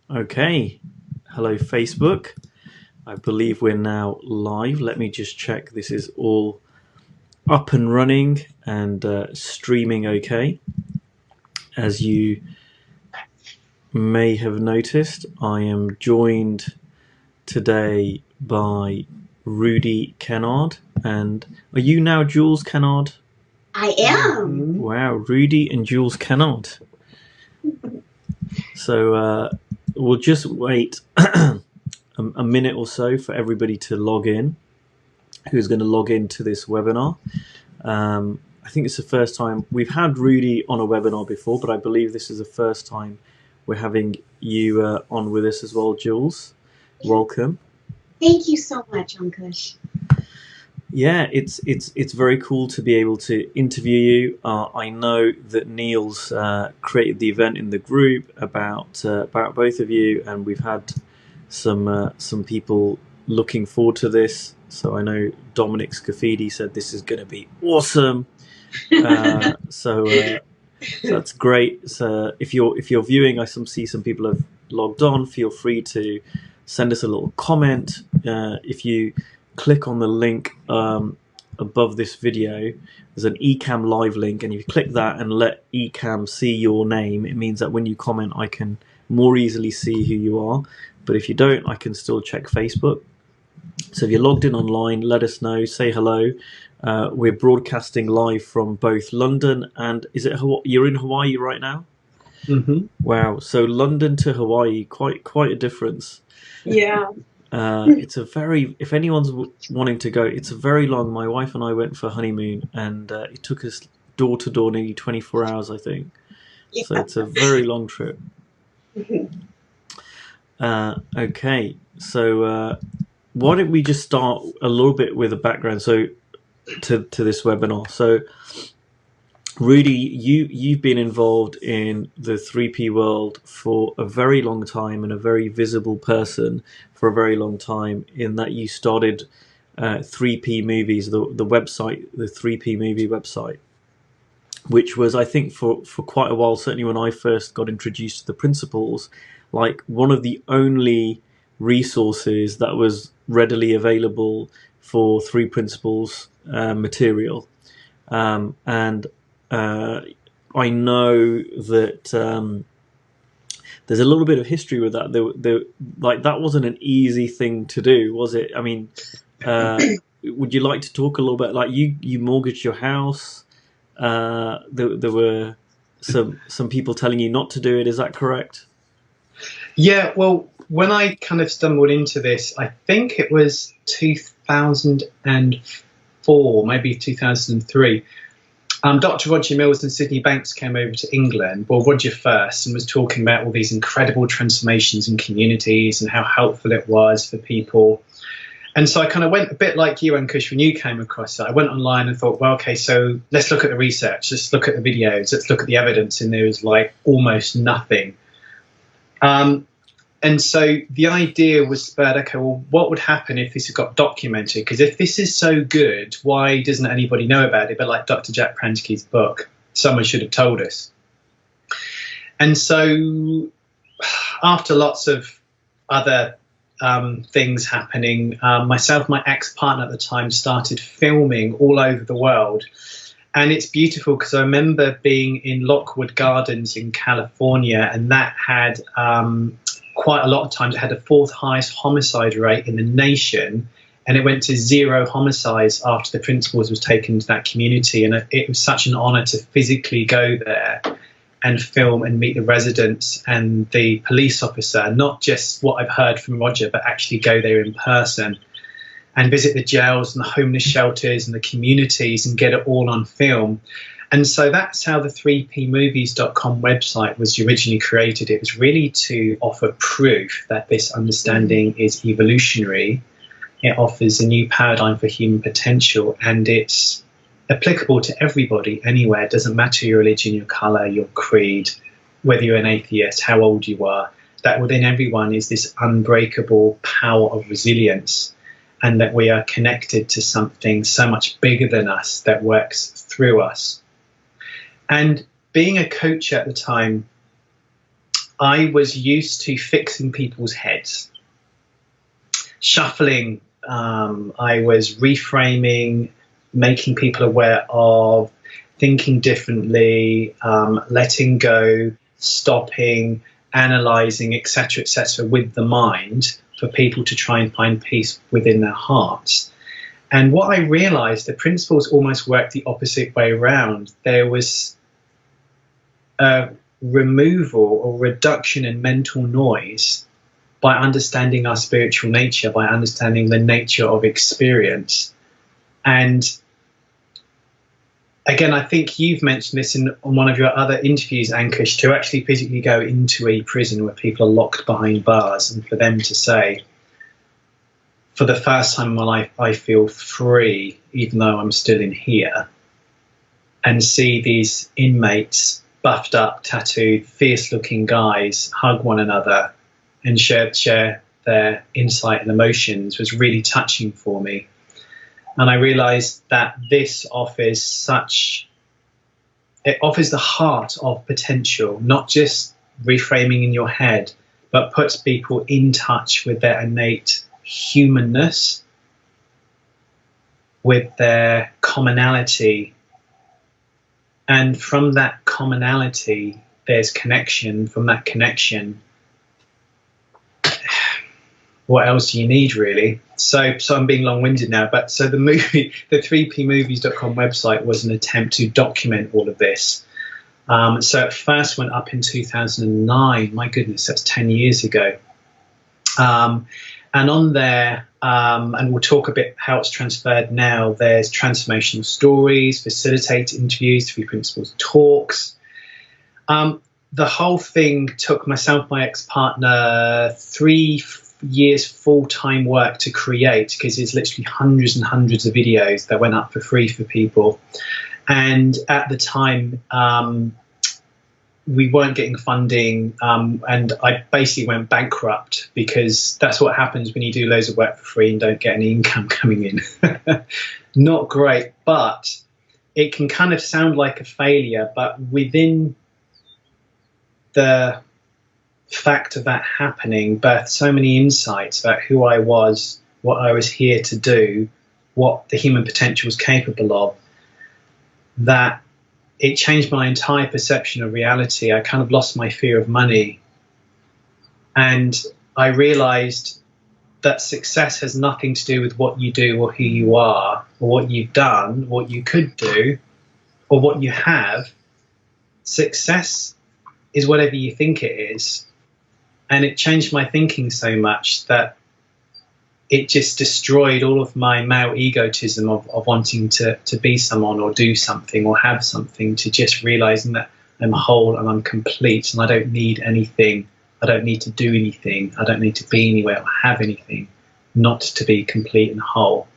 Okay, hello Facebook. I believe we're now live. Let me just check this is all up and running and streaming okay. As you may have noticed, I am joined today by Rudi Kennard. And are you now Jules Kennard? I am. Wow, Rudi and Jules Kennard. So we'll just wait a minute or so for everybody to log in who's going to log into this webinar. I think it's the first time we've had Rudi on a webinar before, but I believe this is the first time we're having you on with us as well, Jules. Welcome. Thank you so much, Ankush. Yeah, it's very cool to be able to interview you. I know that Neil's created the event in the group about both of you, and we've had some people looking forward to this. So I know Dominic Scafidi said this is going to be awesome. So that's great. So if you're viewing, I see some people have logged on. Feel free to send us a little comment. If you click on the link above this video, there's an Ecamm live link, and if you click that and let Ecamm see your name, it means that when you comment I can more easily see who you are. But if you don't, I can still check Facebook. So if you're logged in online, let us know, say hello. We're broadcasting live from both London and is it Hawaii? You're in Hawaii right now? Mm-hmm. Wow, so London to Hawaii, quite a difference. Yeah. It's a very, if anyone's wanting to go, it's a very long, my wife and I went for honeymoon, and it took us door to door nearly 24 hours, I think. Yeah. So it's a very long trip. Okay, so why don't we just start a little bit with a background to this webinar. So Rudi, you've been involved in the 3P world for a very long time and a very visible person for a very long time, in that you started 3P Movies, the website, the 3P Movie website, which was, I think, for quite a while, certainly when I first got introduced to the principles, like one of the only resources that was readily available for 3 principles material. And I know that there's a little bit of history with that. Like that wasn't an easy thing to do, was it? I mean, would you like to talk a little bit? Like you mortgaged your house. There were some people telling you not to do it. Is that correct? Yeah. Well, when I kind of stumbled into this, I think it was 2004, maybe 2003. Dr. Roger Mills and Sydney Banks came over to England, well, Roger first, and was talking about all these incredible transformations in communities and how helpful it was for people. And so I kind of went a bit like you, Ankush, when you came across it. I went online and thought, well, okay, so let's look at the research, let's look at the videos, let's look at the evidence, and there was like almost nothing. And so the idea was spurred, okay, well, what would happen if this had got documented? Because if this is so good, why doesn't anybody know about it? But like Dr. Jack Pransky's book, someone should have told us. And so after lots of other things happening, myself, my ex-partner at the time, started filming all over the world. And it's beautiful because I remember being in Lockwood Gardens in California, and that had quite a lot of times, it had the 4th highest homicide rate in the nation, and it went to 0 homicides after the principles was taken to that community. And it was such an honor to physically go there and film and meet the residents and the police officer, not just what I've heard from Roger, but actually go there in person and visit the jails and the homeless shelters and the communities and get it all on film. And so that's how the 3pmovies.com website was originally created. It was really to offer proof that this understanding is evolutionary. It offers a new paradigm for human potential, and it's applicable to everybody, anywhere. It doesn't matter your religion, your color, your creed, whether you're an atheist, how old you are, that within everyone is this unbreakable power of resilience, and that we are connected to something so much bigger than us that works through us. And being a coach at the time, I was used to fixing people's heads, shuffling. I was reframing, making people aware of, thinking differently, letting go, stopping, analysing, etc., with the mind for people to try and find peace within their hearts. And what I realised, the principles almost worked the opposite way around. There was a removal or reduction in mental noise by understanding our spiritual nature, by understanding the nature of experience. And again, I think you've mentioned this on one of your other interviews, Ankush, to actually physically go into a prison where people are locked behind bars, and for them to say, for the first time in my life, I feel free, even though I'm still in here, and see these inmates, buffed up, tattooed, fierce-looking guys hug one another and share their insight and emotions was really touching for me. And I realized that this offers the heart of potential, not just reframing in your head, but puts people in touch with their innate humanness, with their commonality. And from that commonality, there's connection. From that connection, what else do you need, really? So I'm being long-winded now, but so the 3pmovies.com website was an attempt to document all of this. So it first went up in 2009. My goodness, that's 10 years ago. And on there, and we'll talk a bit how it's transferred now, there's transformational stories, facilitated interviews, 3 principles talks. The whole thing took myself, my ex-partner, 3 years full-time work to create, because there's literally hundreds and hundreds of videos that went up for free for people. And at the time, we weren't getting funding, and I basically went bankrupt, because that's what happens when you do loads of work for free and don't get any income coming in. Not great, but it can kind of sound like a failure, but within the fact of that happening birthed so many insights about who I was, what I was here to do, what the human potential was capable of, that it changed my entire perception of reality. I kind of lost my fear of money, and I realized that success has nothing to do with what you do or who you are or what you've done, what you could do or what you have. Success is whatever you think it is. And it changed my thinking so much that it just destroyed all of my male egotism of wanting to be someone or do something or have something, to just realizing that I'm whole and I'm complete and I don't need anything. I don't need to do anything. I don't need to be anywhere or have anything not to be complete and whole.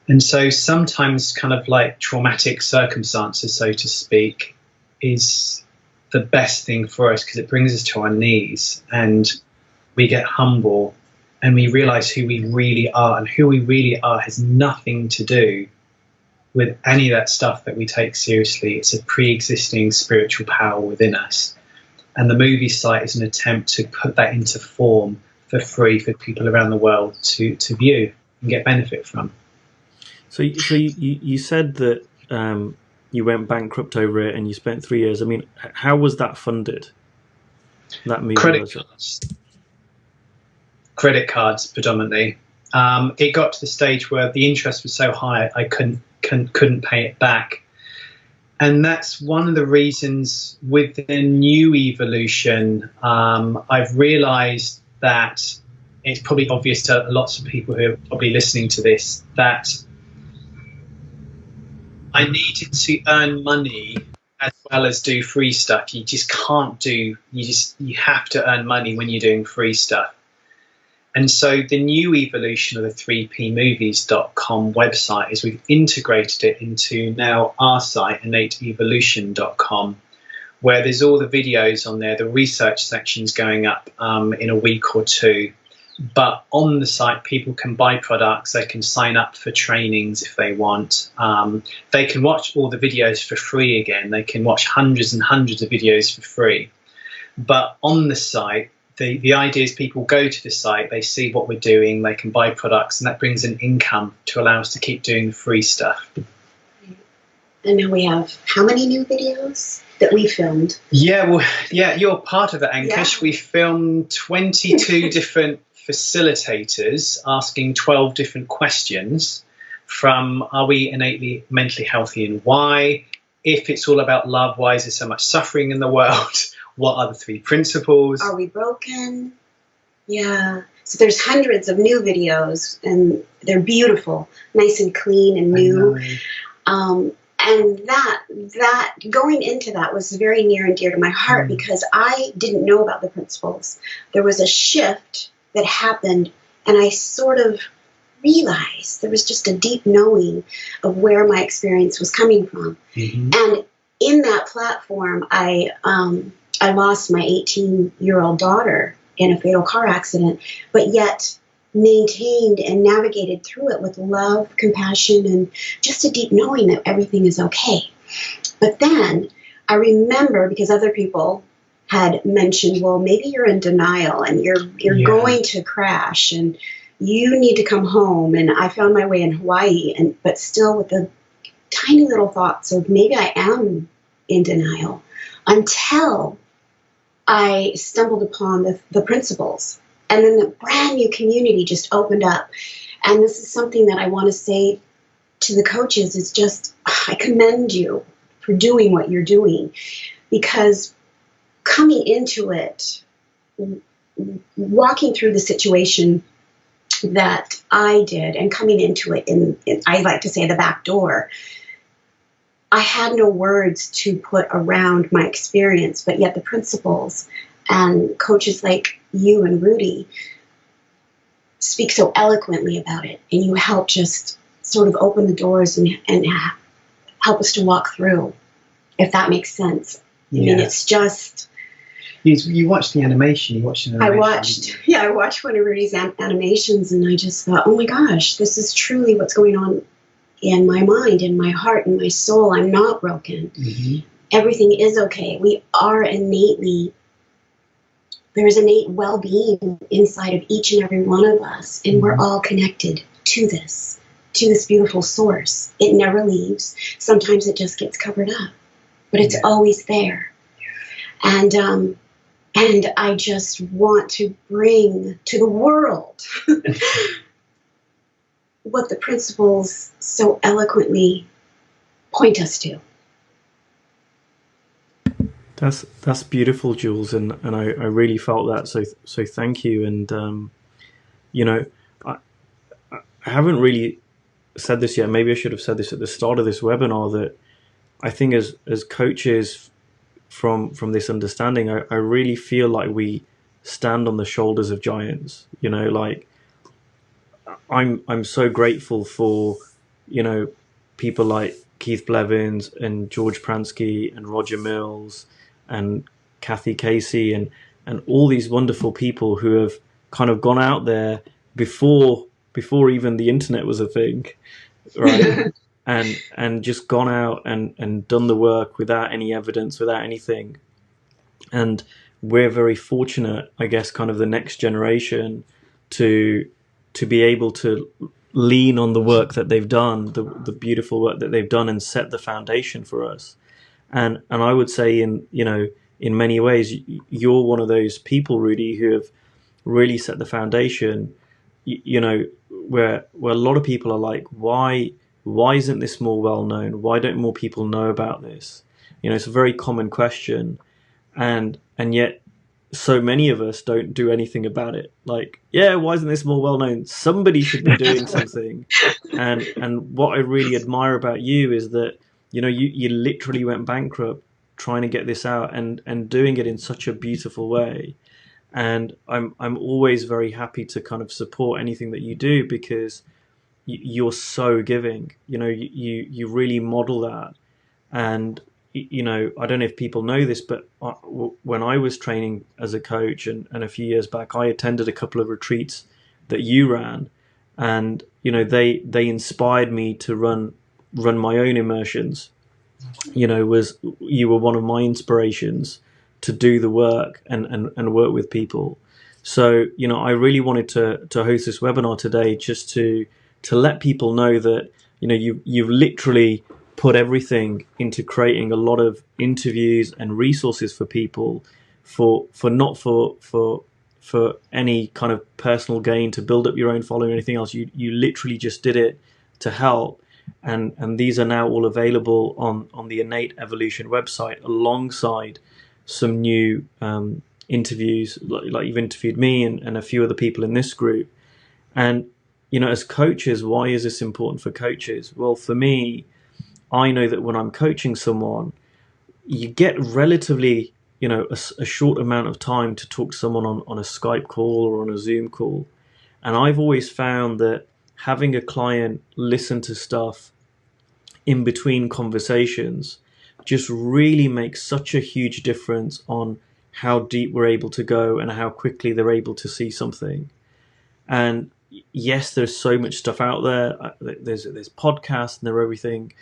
And so sometimes kind of like traumatic circumstances, so to speak, is the best thing for us, because it brings us to our knees and we get humble and we realize who we really are, and who we really are has nothing to do with any of that stuff that we take seriously. It's a pre-existing spiritual power within us. And the movie site is an attempt to put that into form for free for people around the world to view and get benefit from. So you said that you went bankrupt over it and you spent 3 years. I mean, how was that funded? That movie? Credit cards predominantly. It got to the stage where the interest was so high I couldn't pay it back. And that's one of the reasons with the new evolution, I've realized that it's probably obvious to lots of people who are probably listening to this, that I needed to earn money as well as do free stuff. You just can't do, you have to earn money when you're doing free stuff. And so the new evolution of the 3pmovies.com website is we've integrated it into now our site, innateevolution.com, where there's all the videos on there. The research section's going up in a week or two. But on the site, people can buy products. They can sign up for trainings if they want. They can watch all the videos for free again. They can watch hundreds and hundreds of videos for free. But on the site, the idea is people go to the site, they see what we're doing, they can buy products, and that brings an income to allow us to keep doing the free stuff. And now we have how many new videos that we filmed? Yeah, well, yeah, you're part of it, Ankush. Yeah. We filmed 22 different facilitators asking 12 different questions, from are we innately mentally healthy and why? If it's all about love, why is there so much suffering in the world? What are the 3 principles? Are we broken? Yeah. So there's hundreds of new videos, and they're beautiful, nice and clean and new. And that going into that was very near and dear to my heart, because I didn't know about the principles. There was a shift that happened, and I sort of realized there was just a deep knowing of where my experience was coming from. And in that platform, I lost my 18-year-old daughter in a fatal car accident, but yet maintained and navigated through it with love, compassion, and just a deep knowing that everything is okay. But then I remember, because other people had mentioned, well, maybe you're in denial and you're going to crash and you need to come home. And I found my way in Hawaii, but still with the tiny little thoughts of maybe I am in denial, until I stumbled upon the principles. And then the brand new community just opened up. And this is something that I want to say to the coaches, is just, I commend you for doing what you're doing, because coming into it, walking through the situation that I did and coming into it in I like to say the back door, I had no words to put around my experience, but yet the principles and coaches like you and Rudi speak so eloquently about it, and you help just sort of open the doors and help us to walk through, if that makes sense. I mean, it's just... You watched the animation. You watched the animation. I watched one of Rudi's animations, and I just thought, oh my gosh, this is truly what's going on in my mind, in my heart, in my soul. I'm not broken. Everything is okay. We are innately... There's innate well-being inside of each and every one of us, and we're all connected to this beautiful source. It never leaves. Sometimes it just gets covered up, but it's always there. And I just want to bring to the world what the principles so eloquently point us to. That's beautiful, Jules, and I really felt that. So thank you. And you know, I haven't really said this yet. Maybe I should have said this at the start of this webinar, that I think as coaches, from this understanding, I really feel like we stand on the shoulders of giants. You know, like I'm so grateful for, you know, people like Keith Blevins and George Pransky and Roger Mills and Kathy Casey and all these wonderful people who have kind of gone out there before even the internet was a thing, right? and just gone out and done the work without any evidence, without anything. And we're very fortunate, I guess, kind of the next generation to be able to lean on the work that they've done, the beautiful work that they've done, and set the foundation for us. And I would say, in many ways, you're one of those people, Rudi, who have really set the foundation. You know, where a lot of people are like, why isn't this more well known? Why don't more people know about this? You know, it's a very common question, and yet so many of us don't do anything about it. Like, yeah, why isn't this more well known? Somebody should be doing something. And what I really admire about you is that, you know, you literally went bankrupt trying to get this out, and doing it in such a beautiful way. And I'm always very happy to kind of support anything that you do, because you're so giving. You know, you really model that. And you know, I don't know if people know this, but when I was training as a coach and a few years back, I attended a couple of retreats that you ran, and you know, they inspired me to run my own immersions. You know, you were one of my inspirations to do the work and work with people. So, I really wanted to host this webinar today just to let people know that, you've literally put everything into creating a lot of interviews and resources for people not for any kind of personal gain to build up your own following or anything else. You literally just did it to help. And these are now all available on the Innate Evolution website alongside some new interviews, like you've interviewed me and a few other people in this group. And, as coaches, why is this important for coaches? Well, for me, I know that when I'm coaching someone, you get relatively, a short amount of time to talk to someone on a Skype call or on a Zoom call. And I've always found that having a client listen to stuff in between conversations just really makes such a huge difference on how deep we're able to go and how quickly they're able to see something. And yes, there's so much stuff out there. There's podcasts and they're everything,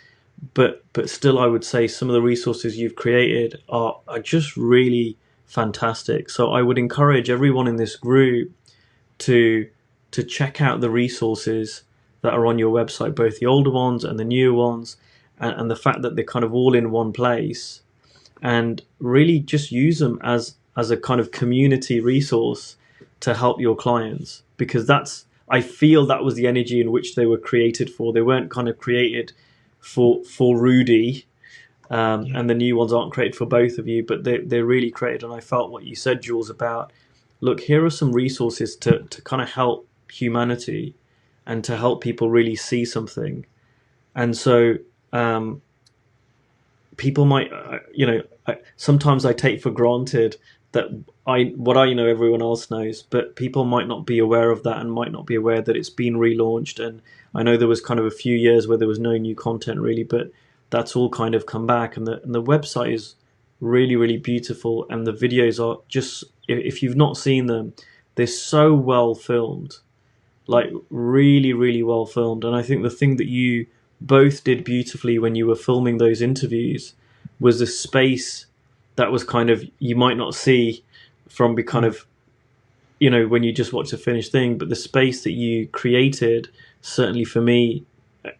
but still, I would say some of the resources you've created are just really fantastic. So I would encourage everyone in this group to check out the resources that are on your website, both the older ones and the newer ones, and the fact that they're kind of all in one place, and really just use them as a kind of community resource to help your clients, because I feel that was the energy in which they were created for. They weren't kind of created for Rudi, and the new ones aren't created for both of you, but they're really created. And I felt what you said, Jules, about, look, here are some resources to kind of help humanity and to help people really see something. And so people might, sometimes I take for granted that what I know everyone else knows, but people might not be aware of that and might not be aware that it's been relaunched. And I know there was kind of a few years where there was no new content really, but that's all kind of come back. And the website is really, really beautiful. And the videos are just, if you've not seen them, they're so well filmed, like really, really well filmed. And I think the thing that you both did beautifully when you were filming those interviews was the space that was kind of, you might not see from the kind of, when you just watch the finished thing, but the space that you created, certainly for me,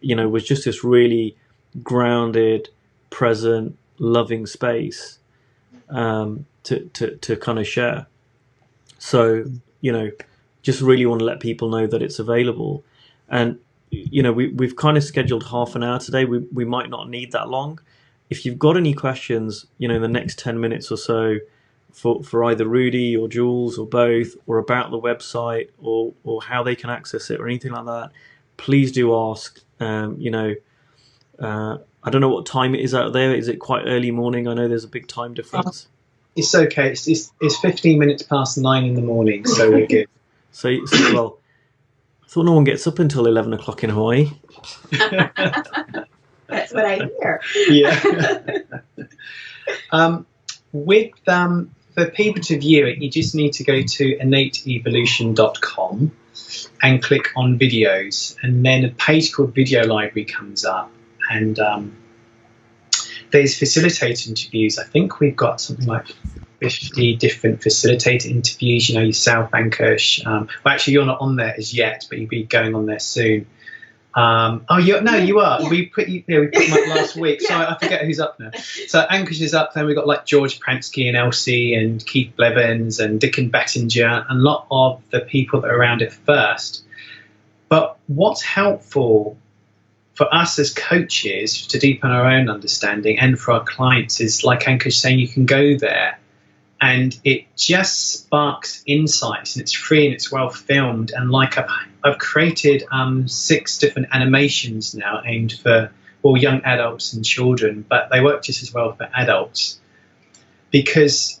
was just this really grounded, present, loving space to kind of share. So, just really want to let people know that it's available. And, we've kind of scheduled half an hour today. We might not need that long. If you've got any questions, in the next 10 minutes or so for either Rudi or Jules or both, or about the website or how they can access it or anything like that, please do ask. I don't know what time it is out there. Is it quite early morning? I know there's a big time difference. It's okay. It's 15 minutes past 9 in the morning, so we're good. So well, I thought no one gets up until 11 o'clock in Hawaii. That's what I hear. Yeah. For people to view it, you just need to go to innateevolution.com and click on videos, and then a page called Video Library comes up, and there's facilitator interviews. I think we've got something like 50 different facilitator interviews. Yourself, Ankush. Well, actually, you're not on there as yet, but you'll be going on there soon. You are. Yeah. We put them up last week. Yeah. So I forget who's up now. So Ankush is up. Then we've got like George Pransky and Elsie and Keith Blevins and Dickon Battinger and a lot of the people that are around it first. But what's helpful for us as coaches to deepen our own understanding, and for our clients, is like Ankush saying, you can go there and it just sparks insights, and it's free and it's well filmed. And like I've created 6 different animations now aimed for young adults and children, but they work just as well for adults, because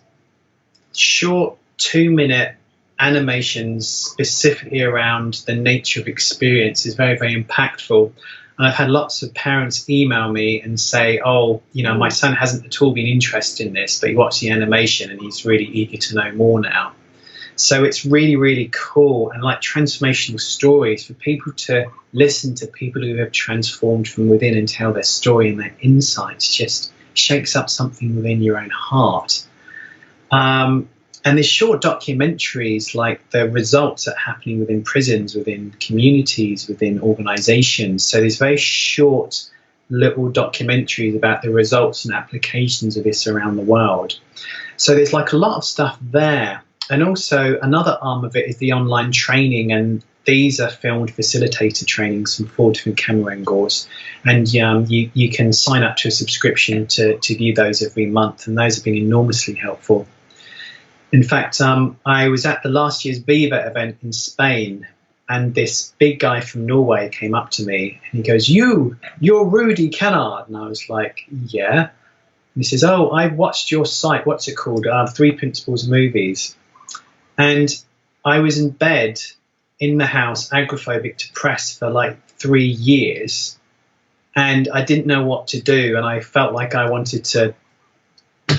short 2-minute animations specifically around the nature of experience is very, very impactful. And I've had lots of parents email me and say, my son hasn't at all been interested in this, but he watched the animation and he's really eager to know more now. So it's really, really cool, and like transformational stories for people to listen to people who have transformed from within and tell their story, and their insights just shakes up something within your own heart. And there's short documentaries, like the results that are happening within prisons, within communities, within organizations. So there's very short little documentaries about the results and applications of this around the world. So there's like a lot of stuff there. And also another arm of it is the online training, and these are filmed facilitator trainings from 4 different camera angles. And you can sign up to a subscription to view those every month, and those have been enormously helpful. In fact, I was at the last year's Viva event in Spain, and this big guy from Norway came up to me, and he goes, you're Rudi Kennard. And I was like, yeah. And he says, oh, I watched your site. What's it called? 3 Principles Movies. And I was in bed in the house, agoraphobic, depressed for like 3 years, and I didn't know what to do, and I felt like I wanted to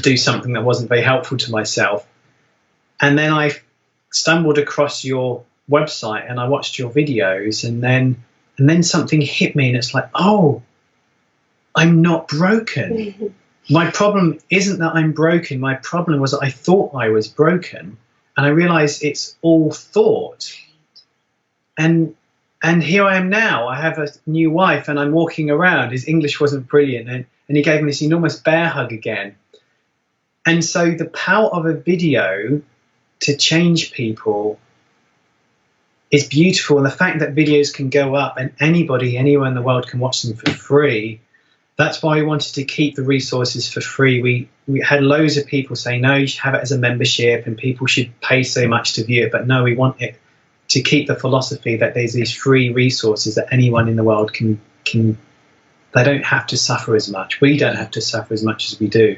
do something that wasn't very helpful to myself. And then I stumbled across your website and I watched your videos, and then something hit me, and it's like, oh, I'm not broken. My problem isn't that I'm broken. My problem was that I thought I was broken, and I realized it's all thought. And here I am now. I have a new wife, and I'm walking around. His English wasn't brilliant, and he gave me this enormous bear hug again. And so the power of a video to change people is beautiful. And the fact that videos can go up and anybody, anywhere in the world can watch them for free, that's why we wanted to keep the resources for free. We had loads of people saying, no, you should have it as a membership and people should pay so much to view it. But no, we want it to keep the philosophy that there's these free resources that anyone in the world can they don't have to suffer as much. We don't have to suffer as much as we do.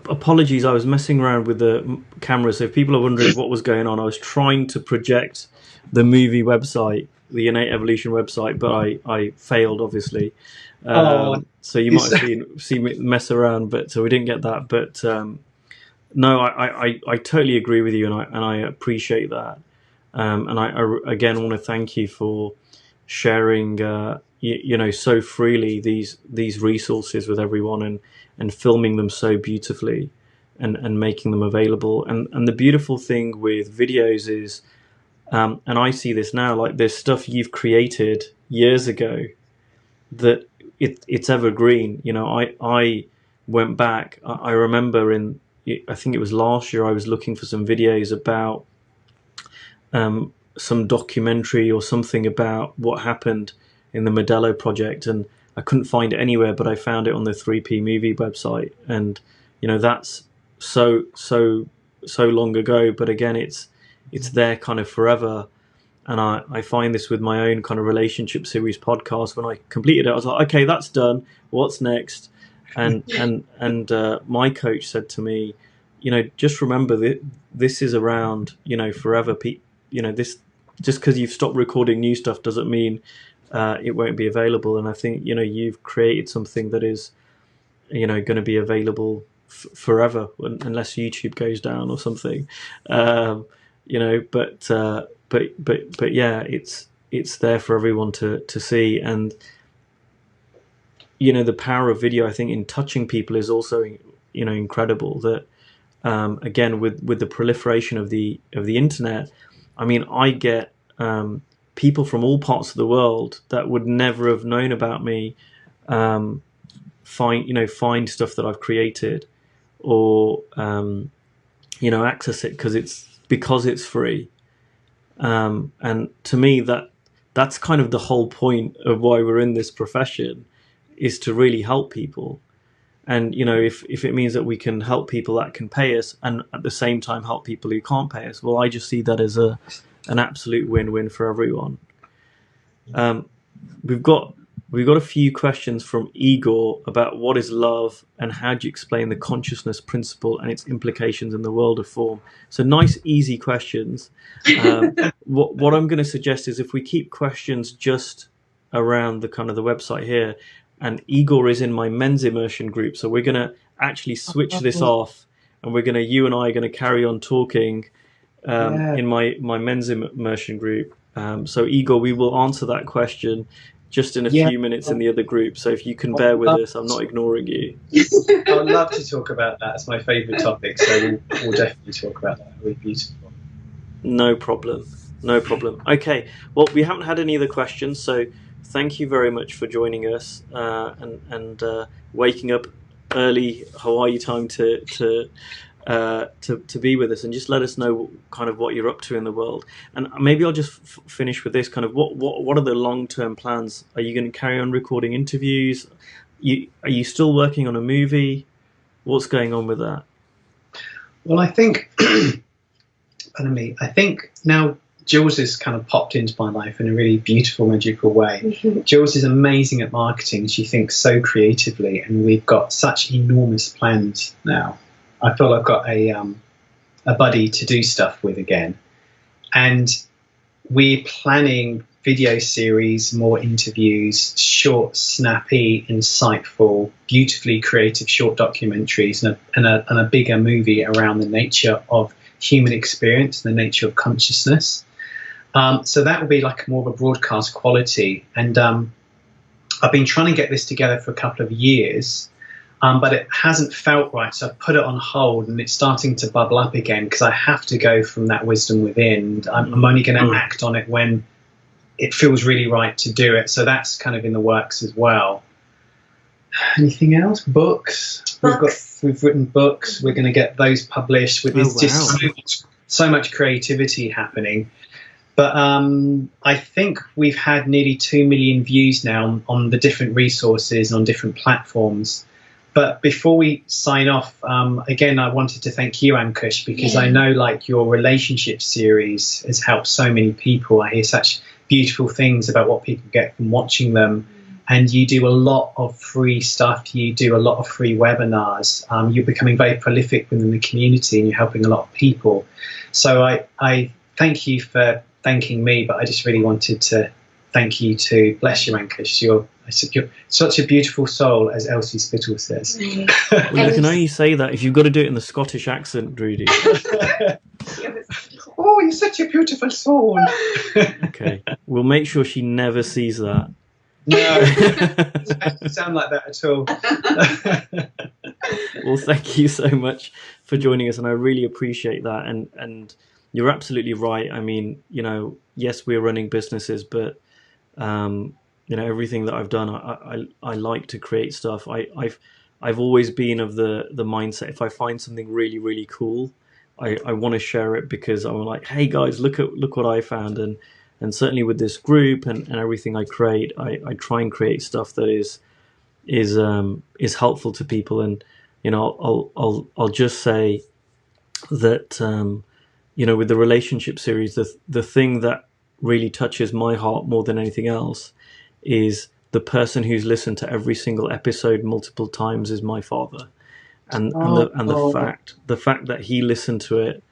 Apologies, I was messing around with the camera, so if people are wondering what was going on, I was trying to project the movie website, the Innate Evolution website, but I failed, obviously. So you might have seen me mess around, but so we didn't get that. But no, I totally agree with you, and I appreciate that. And I again want to thank you for sharing, so freely these resources with everyone, and filming them so beautifully, and making them available. And the beautiful thing with videos is, and I see this now, like there's stuff you've created years ago that it's evergreen. I went back. I remember I think it was last year, I was looking for some videos about some documentary or something about what happened in the Modelo project, and I couldn't find it anywhere, but I found it on the 3P movie website. And that's so long ago, but again, it's there kind of forever. And I find this with my own kind of relationship series podcast. When I completed it, I was like, okay, that's done. What's next? And my coach said to me, just remember that this is around, forever. This, just because you've stopped recording new stuff doesn't mean it won't be available. And I think, you've created something that is, going to be available forever, unless YouTube goes down or something. But yeah, it's there for everyone to see. And the power of video, I think, in touching people is also incredible. That again, with the proliferation of the internet, I mean, I get people from all parts of the world that would never have known about me find stuff that I've created, or access it because it's free. And to me, that's kind of the whole point of why we're in this profession, is to really help people. And if it means that we can help people that can pay us, and at the same time help people who can't pay us, well, I just see that as an absolute win-win for everyone. We've got a few questions from Igor about what is love and how do you explain the consciousness principle and its implications in the world of form. So nice, easy questions. What I'm going to suggest is if we keep questions just around the kind of the website here, and Igor is in my men's immersion group, so we're going to actually switch this off, and you and I are going to carry on talking in my men's immersion group. So Igor, we will answer that question just in a Yeah. few minutes in the other group. So if you can bear with us, I'm not ignoring you. I'd love to talk about that. It's my favourite topic, so we'll definitely talk about that. It would be beautiful. No problem. No problem. Okay. Well, we haven't had any other questions, so thank you very much for joining us and waking up early Hawaii time to be with us, and just let us know kind of what you're up to in the world. And maybe I'll just finish with this kind of what are the long-term plans? Are you going to carry on recording interviews? Are you still working on a movie? What's going on with that? Well, I think, pardon me, I think now Jules has kind of popped into my life in a really beautiful, magical way. Jules is amazing at marketing. She thinks so creatively, and we've got such enormous plans now. I feel I've got a buddy to do stuff with again. And we're planning video series, more interviews, short, snappy, insightful, beautifully creative short documentaries, and a bigger movie around the nature of human experience and the nature of consciousness. So that will be like more of a broadcast quality. And I've been trying to get this together for a couple of years, but it hasn't felt right. So I've put it on hold, and it's starting to bubble up again because I have to go from that wisdom within. I'm only going to act on it when it feels really right to do it. So that's kind of in the works as well. Anything else? Books. We've written books. We're going to get those published. There's just so much creativity happening. But I think we've had nearly 2 million views now on the different resources on different platforms. But before we sign off, again, I wanted to thank you, Ankush, because I know like your relationship series has helped so many people. I hear such beautiful things about what people get from watching them. And you do a lot of free stuff. You do a lot of free webinars. You're becoming very prolific within the community, and you're helping a lot of people. So I thank you for thanking me, but I just really wanted to thank you too. Bless you, Ankush. You're such a beautiful soul, as Elsie Spittle says. Well, you can only say that if you've got to do it in the Scottish accent, Rudi. Oh, you're such a beautiful soul. Okay, we'll make sure she never sees that. No, it doesn't sound like that at all. Well, thank you so much for joining us, and I really appreciate that. And you're absolutely right. I mean, yes, we're running businesses, but everything that I've done, I like to create stuff. I've always been of the mindset, if I find something really, really cool, I want to share it, because I'm like, hey guys, look what I found. And certainly with this group and everything I create, I try and create stuff that is helpful to people. And I'll just say that with the relationship series, the thing that really touches my heart more than anything else is the person who's listened to every single episode multiple times is my father, and the fact that he listened to it,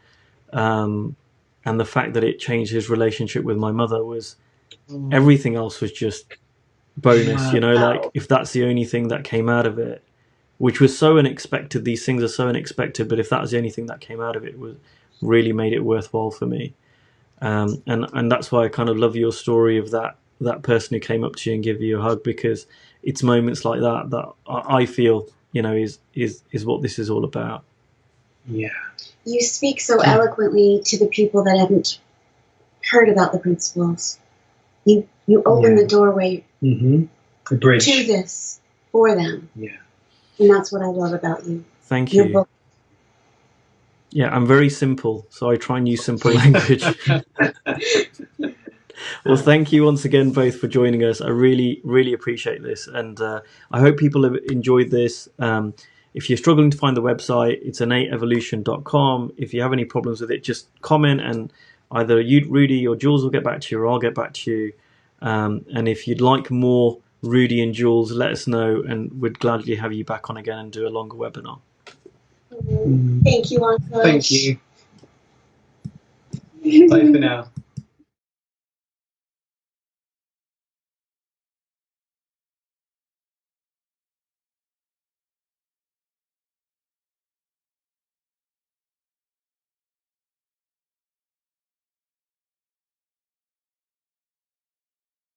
and the fact that it changed his relationship with my mother was everything else was just bonus. Like if that's the only thing that came out of it, which was so unexpected. These things are so unexpected, but if that was the only thing that came out of it, was really made it worthwhile for me. And that's why I kind of love your story of that person who came up to you and gave you a hug, because it's moments like that I feel is what this is all about. Yeah. You speak so eloquently to the people that haven't heard about the principles. You open the doorway the bridge to this for them. Yeah. And that's what I love about you. Thank you. Yeah, I'm very simple, so I try and use simple language. Well, thank you once again both for joining us. I really, really appreciate this, and I hope people have enjoyed this. If you're struggling to find the website, it's innateevolution.com. If you have any problems with it, just comment, and either you, Rudi, or Jules will get back to you, or I'll get back to you. And if you'd like more Rudi and Jules, let us know, and we'd gladly have you back on again and do a longer webinar. Thank you, Uncle. Thank you. Bye for now.